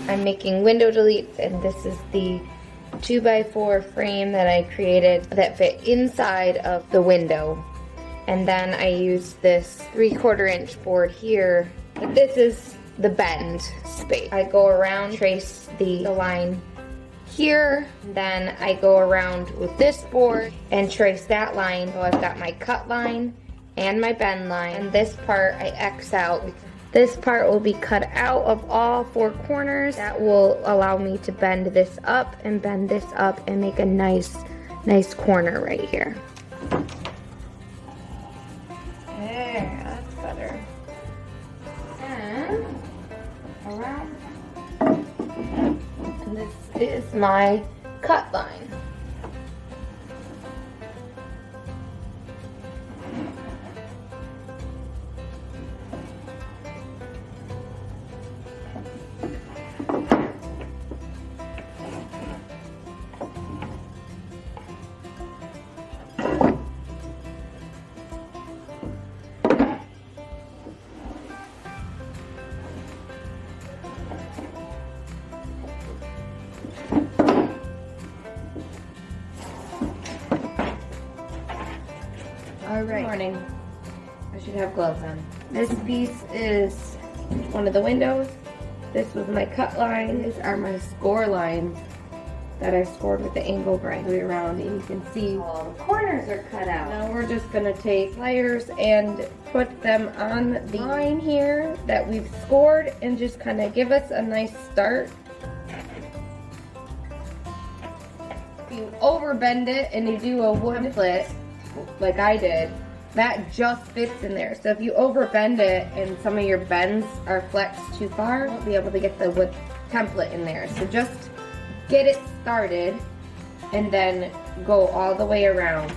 I'm making window deletes, and this is the 2x4 frame that I created that fit inside of the window. And then I use this 3/4 inch board here, but this is the bend space. I go around, trace the line here, then I go around with this board and trace that line. So I've got my cut line and my bend line, and this part I X out. This part will be cut out of all 4 corners. That will allow me to bend this up and bend this up and make a nice corner right here. There, that's better. And around. And this is my cut line. Alright. Good morning. I should have gloves on. This piece is one of the windows. This was my cut line. These are my score lines that I scored with the angle grind around, and you can see all the corners are cut out. Now we're just gonna take pliers and put them on the line here that we've scored and just kind of give us a nice start. If you overbend it and you do a wood template, like I did, that just fits in there. So if you overbend it and some of your bends are flexed too far, you won't be able to get the wood template in there. So just get it started and then go all the way around.